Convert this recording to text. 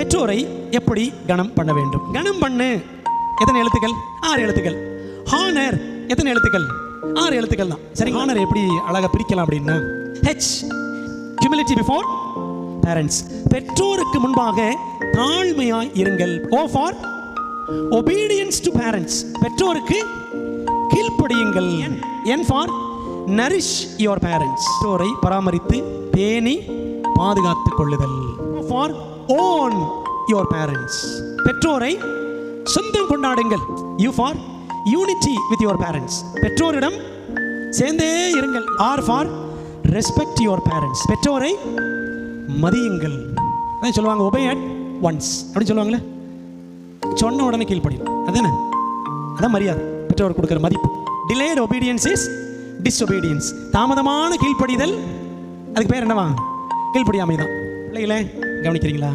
பெற்றோரை எப்படி கனம் பண்ண வேண்டும்? கனம் பண்ணு எத்தனை எழுத்துக்கள்? 6 எழுத்துக்கள். ஹானர் எத்தனை எழுத்துக்கள்? 6 எழுத்துக்கள் தான். சரி, ஹானர் எப்படி அழகா பிரிக்கலாம் அப்படின்னா, ஹெச் ஹியூமிலிட்டி பிஃபோர் பேரண்ட்ஸ், பெற்றோருக்கு முன்பாக தாழ்மையாய் இருங்கள். ஓ ஃபார் obedience to parents, பெற்றோருக்கு கீழ்ப்படியுங்கள். N for nourish your parents, பெற்றோரை பராமரித்து பேணி பாதுகாத்துக் கொள்ளுதல். ஃபார் own your parents, பெற்றோரை சொந்தம் கொண்டாடுங்கள். U for unity with your parents, பெற்றோரிடம் சேர்ந்தே இருங்கள். R for respect your parents, பெற்றோரை மதியுங்கள். அதான் சொல்லுவாங்க ஒபே அட் ஒன்ஸ் அப்படின்னு சொல்லுவாங்களே, சொன்ன உடனே கீழ்ப்படியும். அதுதானே, அதான் மரியாதை, பெற்றோர் கொடுக்குற மதிப்பு. டிலேட் ஒபீடியன்ஸ் இஸ் டிஸ்ஒபீடியன்ஸ், தாமதமான கீழ்ப்படிதல் அதுக்கு பேர் என்னவா? கீழ்ப்படியாமை தான். பிள்ளைகளே கவனிக்கிறீங்களா?